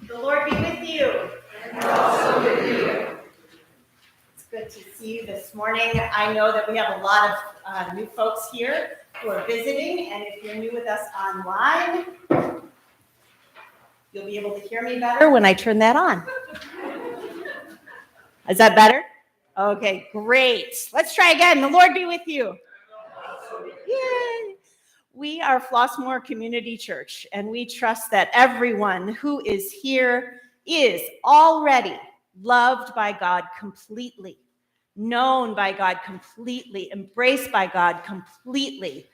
The Lord be with you. And also with you. It's good to see you this morning. I know that we have a lot of new folks here who are visiting, and if you're new with us online, You'll be able to hear me better when I turn that on. Is that better? Okay, great. Let's try again. The Lord be with you. Yay. We are Flossmoor Community Church, and we trust that everyone who is here is already loved by God completely, known by God completely, embraced by God completely,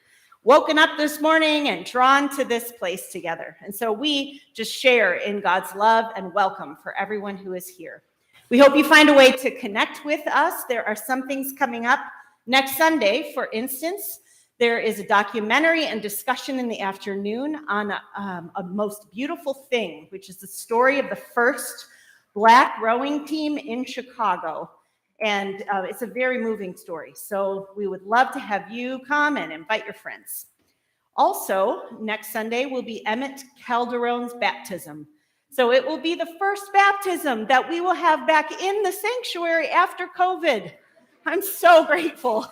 woken up this morning and drawn to this place together. And so we just share in God's love and welcome for everyone who is here. We hope you find a way to connect with us. There are some things coming up next Sunday. For instance, there is a documentary and discussion in the afternoon on a most beautiful thing, which is the story of the first Black rowing team in Chicago. And it's a very moving story. So we would love to have you come and invite your friends. Also, next Sunday will be Emmett Calderon's baptism. So it will be the first baptism that we will have back in the sanctuary after COVID. I'm so grateful.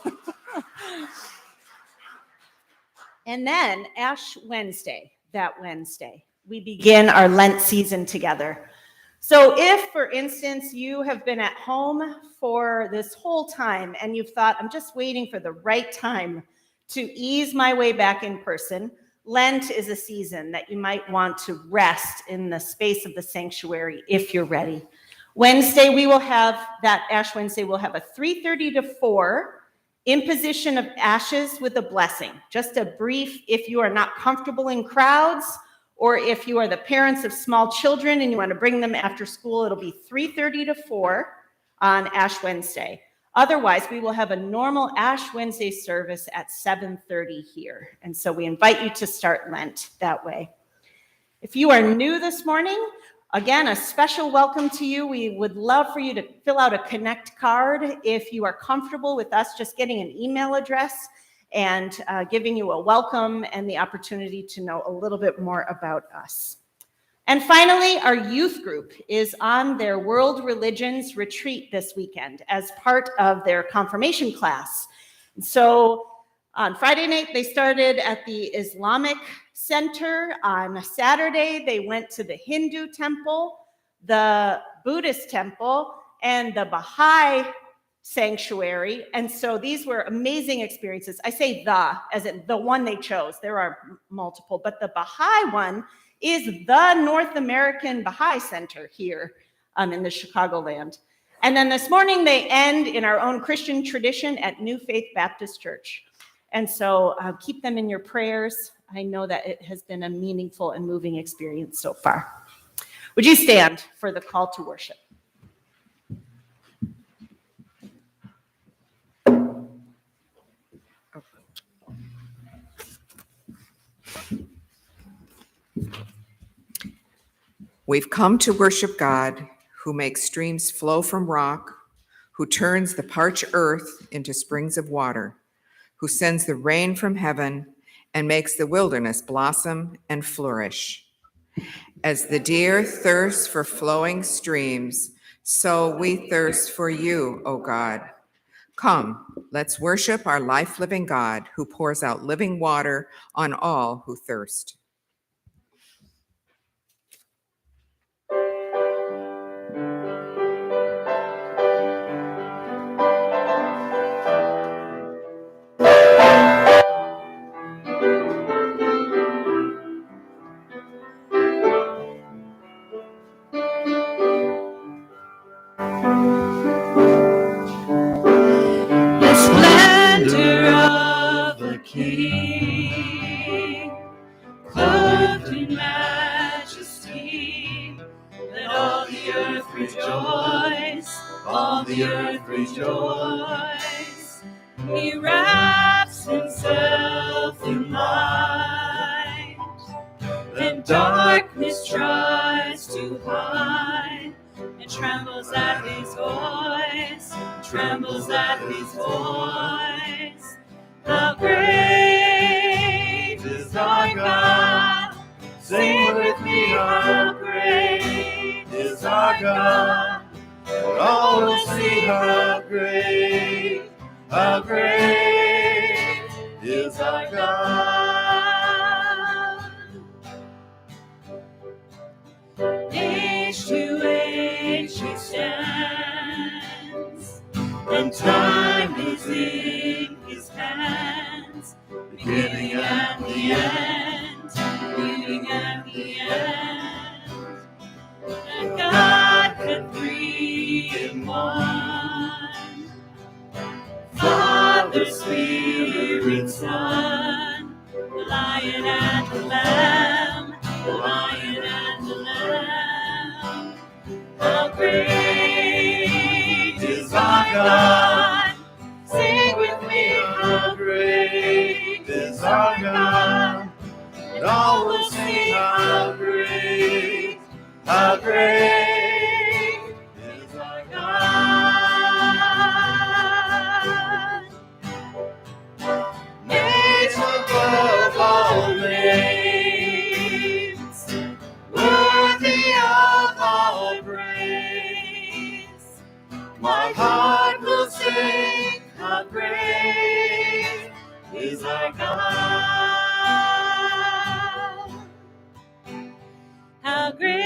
And then Ash Wednesday, that Wednesday, we begin our Lent season together. So if, for instance, you have been at home for this whole time and you've thought, I'm just waiting for the right time to ease my way back in person, Lent is a season that you might want to rest in the space of the sanctuary if you're ready. Wednesday, we will have that Ash Wednesday, we'll have a 3:30 to 4 imposition of ashes with a blessing. Just a brief, if you are not comfortable in crowds, or if you are the parents of small children and you want to bring them after school, it'll be 3:30 to 4 on Ash Wednesday. Otherwise, we will have a normal Ash Wednesday service at 7:30 here. And so we invite you to start Lent that way. If you are new this morning, again, a special welcome to you. We would love for you to fill out a Connect card if you are comfortable with us just getting an email address and giving you a welcome and the opportunity to know a little bit more about us. And finally, our youth group is on their World Religions retreat this weekend as part of their confirmation class. And so on Friday night, they started at the Islamic Center. On Saturday, they went to the Hindu temple, the Buddhist temple, and the Baha'i sanctuary. And so these were amazing experiences. I say the, as in the one they chose. There are multiple, but the Baha'i one is the North American Baha'i Center here in the Chicagoland. And then this morning they end in our own Christian tradition at New Faith Baptist Church. And so keep them in your prayers. I know that it has been a meaningful and moving experience so far. Would you stand for the call to worship? We've come to worship God, who makes streams flow from rock, who turns the parched earth into springs of water, who sends the rain from heaven and makes the wilderness blossom and flourish. As the deer thirsts for flowing streams, so we thirst for you, O God. Come, let's worship our life-living God, who pours out living water on all who thirst. Clothed in majesty, let all the earth rejoice, all the earth rejoice. He wraps himself in light, and darkness tries to hide, and trembles at his voice, trembles at his voice. How great is our God? Sing with me, how great is our God? For all will see how great is our God. Age to age he stands, and time is in his hands. Beginning and the end, beginning and the end. And God had three in one. Father, Spirit, Son, the Lion and the Lamb, the Lion and the Lamb. How great is our God! Sing with me, how great is our God! And all will sing, how great is our God. Names above all names, worthy of all praise. My heart will sing, how great is our God. How great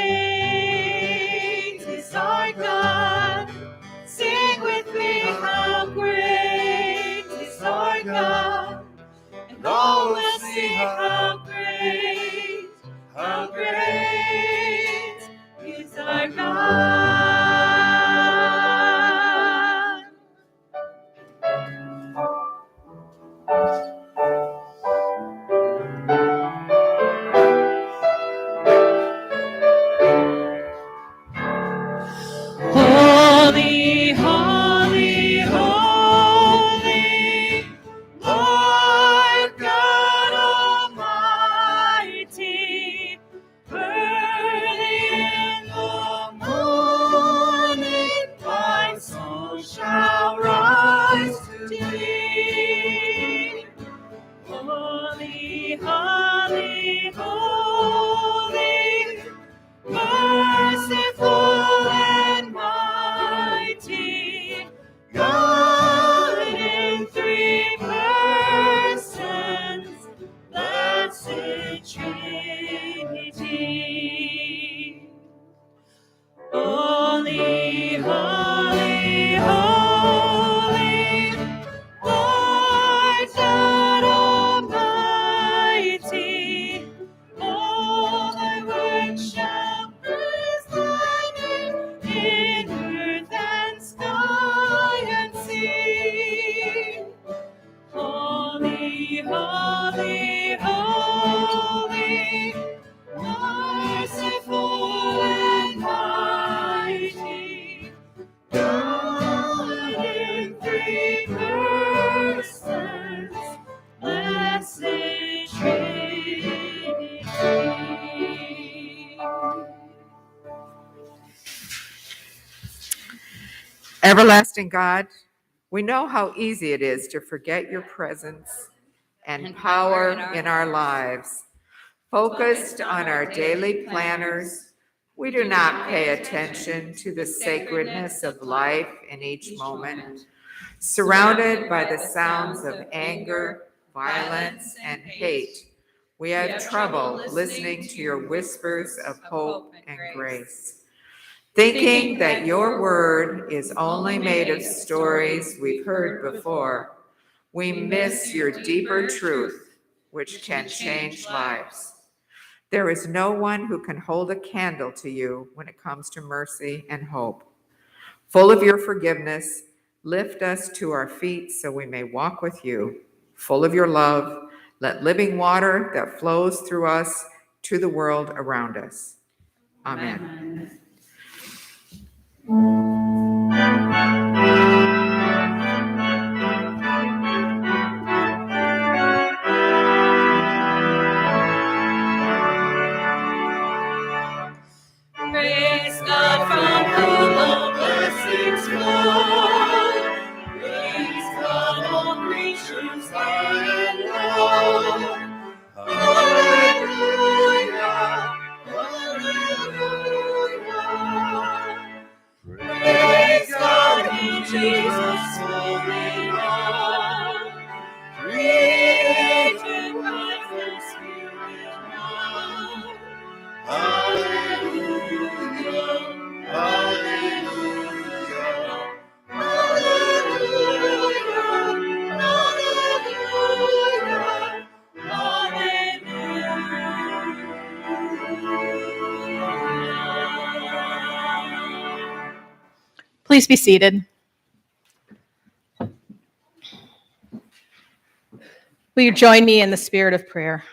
is our God. Sing with me, how great is our God. And all will sing, how great is our God. Holy, holy, holy, Lord God Almighty. Early in the morning, my soul shall rise to thee. Holy, holy, holy, merciful and mighty, God in three persons, blessed Trinity. Holy, holy, holy, Lord God Almighty, all thy works shall praise thy name in earth and sky and sea. Holy, holy, holy, merciful and mighty, God in three persons, blessed Trinity. Everlasting God, we know how easy it is to forget your presence and power in our lives. Focused on our daily planners, we do not pay attention to the sacredness of life in each moment. Surrounded by the sounds of anger, violence, and hate, we have trouble listening to your whispers of hope and grace. Thinking that your word is only made of stories we've heard before, we miss your deeper truth, which can change lives. There is no one who can hold a candle to you when it comes to mercy and hope. Full of your forgiveness, lift us to our feet so we may walk with you. Full of your love, let living water that flows through us to the world around us. Amen. Praise God from whom all blessings flow. Praise God, all creatures high and low. Hallelujah, hallelujah. Praise Please be seated. Will you join me in the spirit of prayer?